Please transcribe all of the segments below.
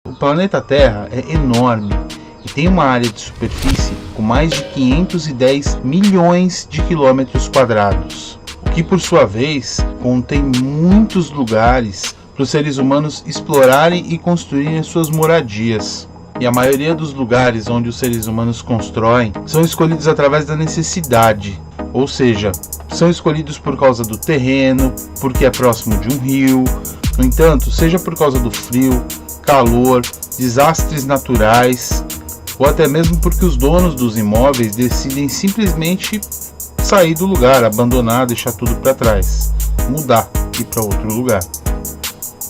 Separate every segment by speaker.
Speaker 1: O planeta Terra é enorme e tem uma área de superfície com mais de 510 milhões de quilômetros quadrados, o que por sua vez contém muitos lugares para os seres humanos explorarem e construírem suas moradias. E a maioria dos lugares onde os seres humanos constroem são escolhidos através da necessidade, ou seja, são escolhidos por causa do terreno, porque é próximo de um rio. No entanto, seja por causa do frio, calor, desastres naturais, ou até mesmo porque os donos dos imóveis decidem simplesmente sair do lugar, abandonar, deixar tudo para trás, mudar e ir para outro lugar.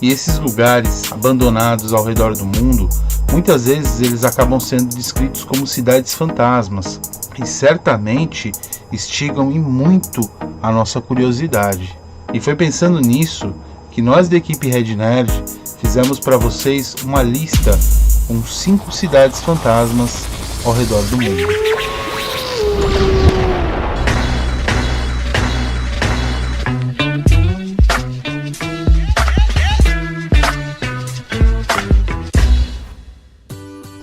Speaker 1: E esses lugares abandonados ao redor do mundo, muitas vezes eles acabam sendo descritos como cidades fantasmas e certamente instigam e muito a nossa curiosidade. E foi pensando nisso que nós da equipe Red Nerd fizemos para vocês uma lista com 5 cidades fantasmas ao redor do mundo.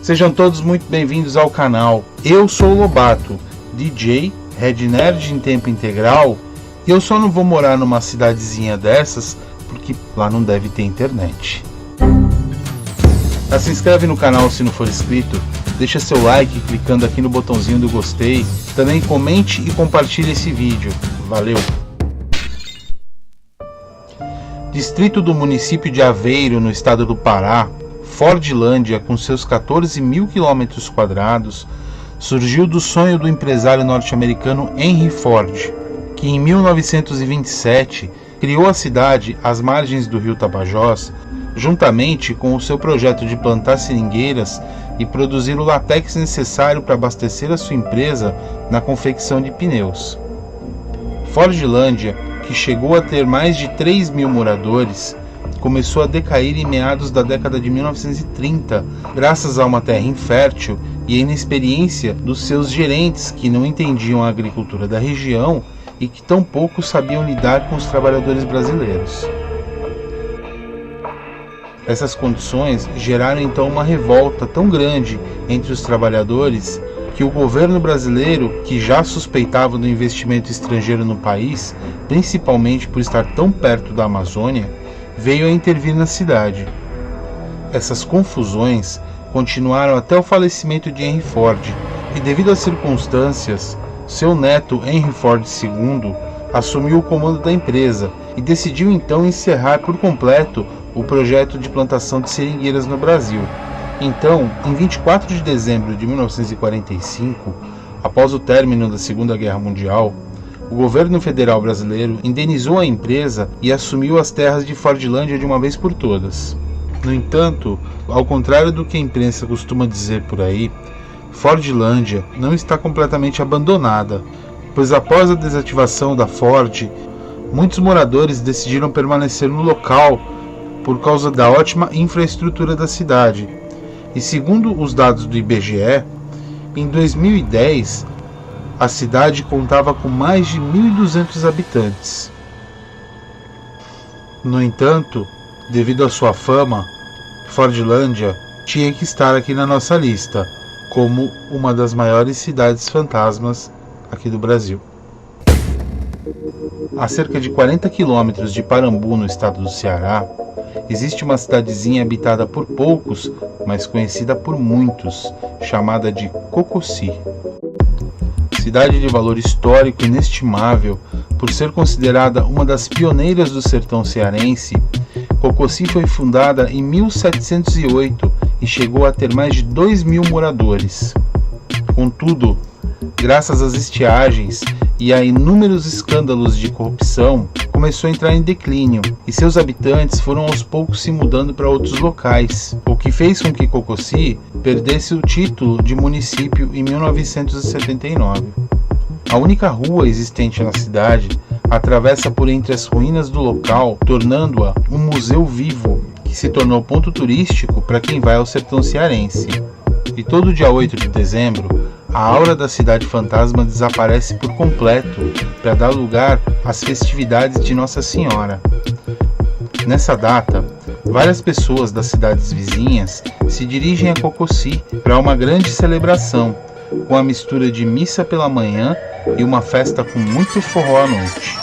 Speaker 1: Sejam todos muito bem-vindos ao canal. Eu sou o Lobato, DJ, Red Nerd em tempo integral, e eu só não vou morar numa cidadezinha dessas porque lá não deve ter internet. Se inscreve no canal se não for inscrito, deixa seu like clicando aqui no botãozinho do gostei, também comente e compartilhe esse vídeo. Valeu! Distrito do município de Aveiro, no estado do Pará, Fordlândia, com seus 14 mil quilômetros quadrados, surgiu do sonho do empresário norte-americano Henry Ford, que em 1927 criou a cidade às margens do rio Tapajós, juntamente com o seu projeto de plantar seringueiras e produzir o látex necessário para abastecer a sua empresa na confecção de pneus. Fordlândia, que chegou a ter mais de 3 mil moradores, começou a decair em meados da década de 1930, graças a uma terra infértil e a inexperiência dos seus gerentes, que não entendiam a agricultura da região e que tampouco sabiam lidar com os trabalhadores brasileiros. Essas condições geraram então uma revolta tão grande entre os trabalhadores que o governo brasileiro, que já suspeitava do investimento estrangeiro no país, principalmente por estar tão perto da Amazônia, veio a intervir na cidade. Essas confusões continuaram até o falecimento de Henry Ford, e devido às circunstâncias, seu neto Henry Ford II assumiu o comando da empresa e decidiu então encerrar por completo o projeto de plantação de seringueiras no Brasil. Então, em 24 de dezembro de 1945, após o término da Segunda Guerra Mundial, o governo federal brasileiro indenizou a empresa e assumiu as terras de Fordlândia de uma vez por todas. No entanto, ao contrário do que a imprensa costuma dizer por aí, Fordlândia não está completamente abandonada, pois após a desativação da Ford, muitos moradores decidiram permanecer no local por causa da ótima infraestrutura da cidade. E segundo os dados do IBGE, em 2010, a cidade contava com mais de 1.200 habitantes. No entanto, devido à sua fama, Fordlândia tinha que estar aqui na nossa lista, como uma das maiores cidades fantasmas aqui do Brasil. A cerca de 40 quilômetros de Parambu, no estado do Ceará, existe uma cidadezinha habitada por poucos, mas conhecida por muitos, chamada de Cococi. Cidade de valor histórico inestimável, por ser considerada uma das pioneiras do sertão cearense, Cococi foi fundada em 1708 e chegou a ter mais de 2 mil moradores. Contudo, graças às estiagens e a inúmeros escândalos de corrupção, começou a entrar em declínio e seus habitantes foram aos poucos se mudando para outros locais, o que fez com que Cococi perdesse o título de município em 1979. A única rua existente na cidade atravessa por entre as ruínas do local, tornando-a um museu vivo, que se tornou ponto turístico para quem vai ao sertão cearense. E todo dia 8 de dezembro, a aura da cidade fantasma desaparece por completo para dar lugar às festividades de Nossa Senhora. Nessa data, várias pessoas das cidades vizinhas se dirigem a Cocossi para uma grande celebração, com a mistura de missa pela manhã e uma festa com muito forró à noite.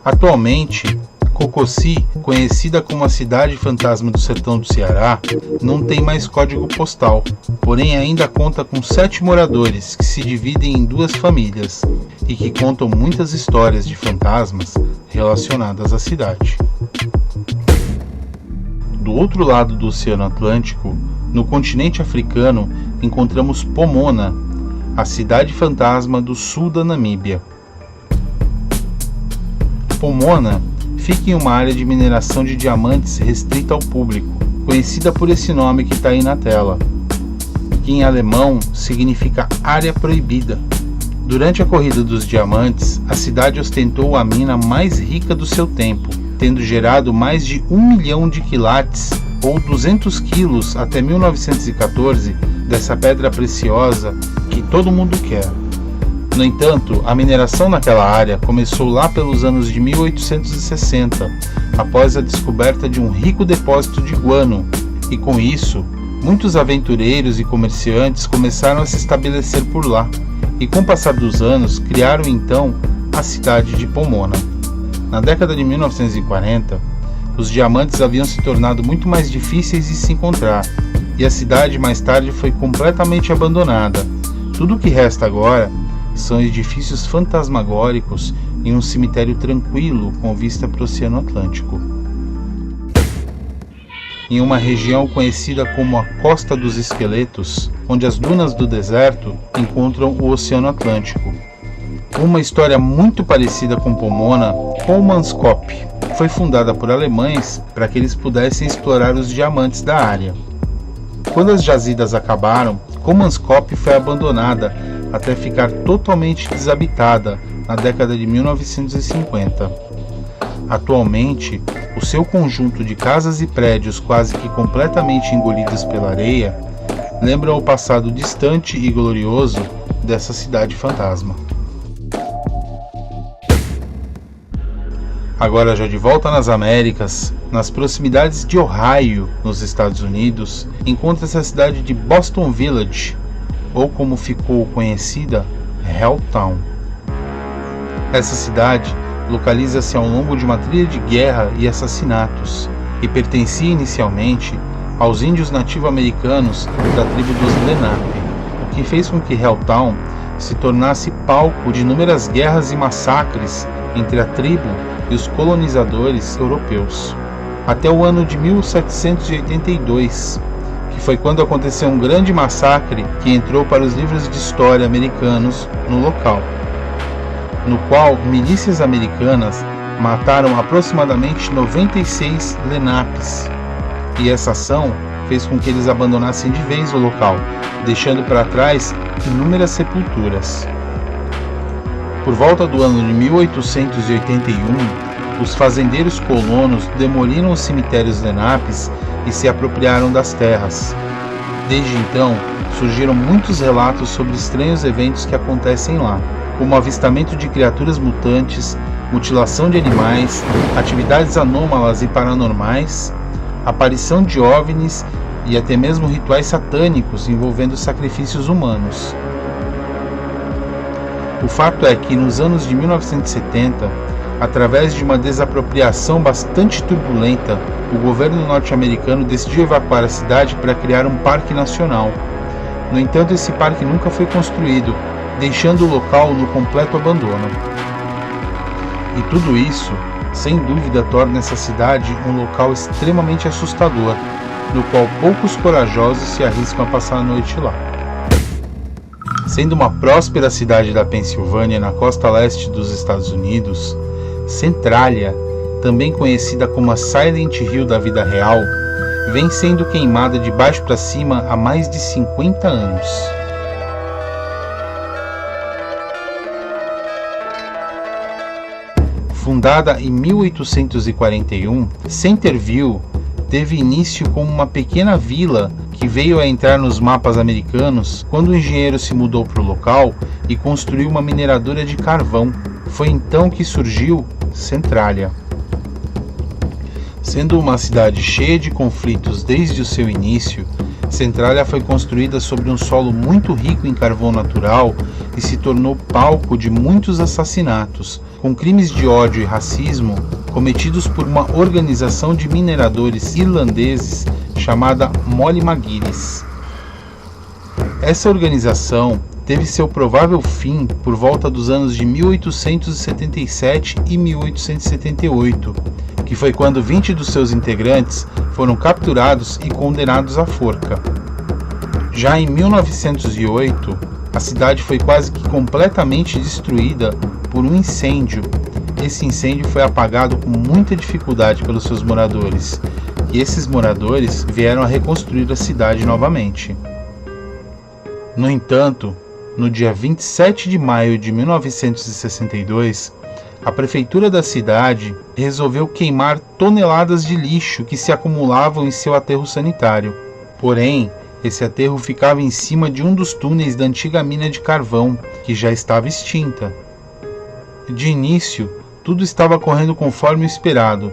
Speaker 1: Atualmente, Cocossi, conhecida como a cidade fantasma do sertão do Ceará, não tem mais código postal, porém ainda conta com 7 moradores que se dividem em 2 famílias e que contam muitas histórias de fantasmas relacionadas à cidade. Do outro lado do Oceano Atlântico, no continente africano, encontramos Pomona, a cidade fantasma do sul da Namíbia. Pomona fica em uma área de mineração de diamantes restrita ao público, conhecida por esse nome que está aí na tela, que em alemão significa área proibida. Durante a corrida dos diamantes, a cidade ostentou a mina mais rica do seu tempo, tendo gerado mais de 1 milhão de quilates, ou 200 quilos até 1914, dessa pedra preciosa que todo mundo quer. No entanto, a mineração naquela área começou lá pelos anos de 1860, após a descoberta de um rico depósito de guano, e com isso, muitos aventureiros e comerciantes começaram a se estabelecer por lá, e com o passar dos anos, criaram então a cidade de Pomona. Na década de 1940, os diamantes haviam se tornado muito mais difíceis de se encontrar, e a cidade mais tarde foi completamente abandonada. Tudo o que resta agora são edifícios fantasmagóricos em um cemitério tranquilo com vista para o Oceano Atlântico. Em uma região conhecida como a Costa dos Esqueletos, onde as dunas do deserto encontram o Oceano Atlântico. Uma história muito parecida com Pomona, Kolmanskop, foi fundada por alemães para que eles pudessem explorar os diamantes da área. Quando as jazidas acabaram, Kolmanskop foi abandonada até ficar totalmente desabitada na década de 1950. Atualmente, o seu conjunto de casas e prédios quase que completamente engolidos pela areia lembram o passado distante e glorioso dessa cidade fantasma. Agora, já de volta nas Américas, nas proximidades de Ohio, nos Estados Unidos, encontra-se a cidade de Boston Village, ou como ficou conhecida, Helltown. Essa cidade localiza-se ao longo de uma trilha de guerra e assassinatos, e pertencia inicialmente aos índios nativo-americanos da tribo dos Lenape, o que fez com que Helltown se tornasse palco de inúmeras guerras e massacres entre a tribo e os colonizadores europeus, até o ano de 1782, que foi quando aconteceu um grande massacre que entrou para os livros de história americanos no local, no qual milícias americanas mataram aproximadamente 96 Lenapes, e essa ação fez com que eles abandonassem de vez o local, deixando para trás inúmeras sepulturas. Por volta do ano de 1881, os fazendeiros colonos demoliram os cemitérios Lenapes e se apropriaram das terras. Desde então, surgiram muitos relatos sobre estranhos eventos que acontecem lá, como avistamento de criaturas mutantes, mutilação de animais, atividades anômalas e paranormais, aparição de OVNIs e até mesmo rituais satânicos envolvendo sacrifícios humanos. O fato é que nos anos de 1970, através de uma desapropriação bastante turbulenta, o governo norte-americano decidiu evacuar a cidade para criar um parque nacional. No entanto, esse parque nunca foi construído, deixando o local no completo abandono. E tudo isso, sem dúvida, torna essa cidade um local extremamente assustador, no qual poucos corajosos se arriscam a passar a noite lá. Sendo uma próspera cidade da Pensilvânia na costa leste dos Estados Unidos, Centralia, também conhecida como a Silent Hill da vida real, vem sendo queimada de baixo para cima há mais de 50 anos. Fundada em 1841, Centerville teve início como uma pequena vila que veio a entrar nos mapas americanos quando o engenheiro se mudou para o local e construiu uma mineradora de carvão. Foi então que surgiu Centralia. Sendo uma cidade cheia de conflitos desde o seu início, Centralia foi construída sobre um solo muito rico em carvão natural e se tornou palco de muitos assassinatos, com crimes de ódio e racismo cometidos por uma organização de mineradores irlandeses chamada Molly Magiris. Essa organização teve seu provável fim por volta dos anos de 1877 e 1878, que foi quando 20 dos seus integrantes foram capturados e condenados à forca. Já em 1908, a cidade foi quase que completamente destruída por um incêndio. Esse incêndio foi apagado com muita dificuldade pelos seus moradores, e esses moradores vieram a reconstruir a cidade novamente. No entanto, no dia 27 de maio de 1962, a prefeitura da cidade resolveu queimar toneladas de lixo que se acumulavam em seu aterro sanitário. Porém, esse aterro ficava em cima de um dos túneis da antiga mina de carvão, que já estava extinta. De início, tudo estava correndo conforme o esperado.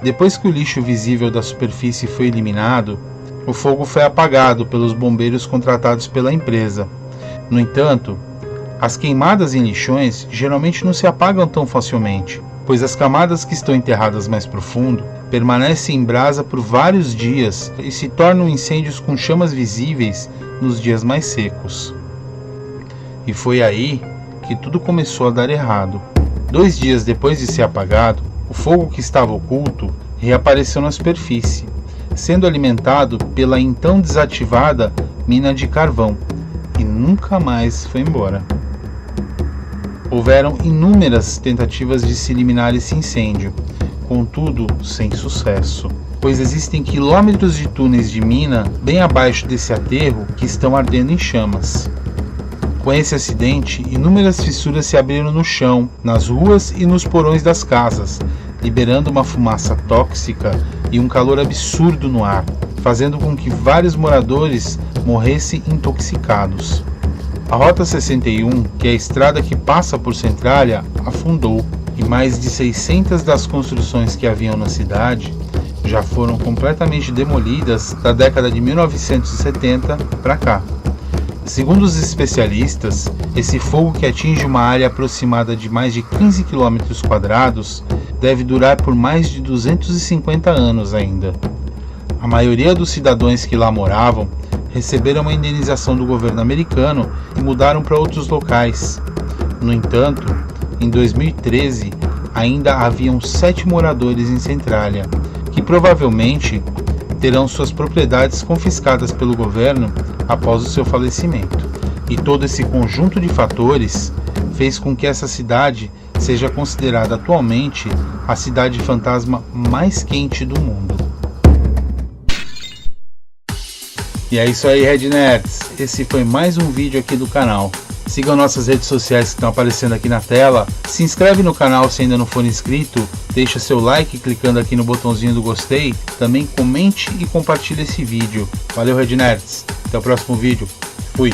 Speaker 1: Depois que o lixo visível da superfície foi eliminado, o fogo foi apagado pelos bombeiros contratados pela empresa. No entanto, as queimadas em lixões geralmente não se apagam tão facilmente, pois as camadas que estão enterradas mais profundo permanecem em brasa por vários dias e se tornam incêndios com chamas visíveis nos dias mais secos. E foi aí que tudo começou a dar errado. 2 dias depois de ser apagado, o fogo que estava oculto reapareceu na superfície, sendo alimentado pela então desativada mina de carvão, e nunca mais foi embora. Houveram inúmeras tentativas de se eliminar esse incêndio, contudo sem sucesso, pois existem quilômetros de túneis de mina bem abaixo desse aterro que estão ardendo em chamas. Com esse acidente, inúmeras fissuras se abriram no chão, nas ruas e nos porões das casas, liberando uma fumaça tóxica e um calor absurdo no ar, fazendo com que vários moradores morressem intoxicados. A Rota 61, que é a estrada que passa por Centralia, afundou, e mais de 600 das construções que haviam na cidade já foram completamente demolidas da década de 1970 para cá. Segundo os especialistas, esse fogo, que atinge uma área aproximada de mais de 15 km², deve durar por mais de 250 anos ainda. A maioria dos cidadãos que lá moravam receberam uma indenização do governo americano e mudaram para outros locais. No entanto, em 2013, ainda haviam 7 moradores em Centralia, que provavelmente terão suas propriedades confiscadas pelo governo após o seu falecimento. E todo esse conjunto de fatores fez com que essa cidade seja considerada atualmente a cidade fantasma mais quente do mundo. E é isso aí, Red Nerds. Esse foi mais um vídeo aqui do canal. Sigam nossas redes sociais que estão aparecendo aqui na tela. Se inscreve no canal se ainda não for inscrito. Deixa seu like clicando aqui no botãozinho do gostei. Também comente e compartilhe esse vídeo. Valeu, Red Nerds. Até o próximo vídeo. Fui.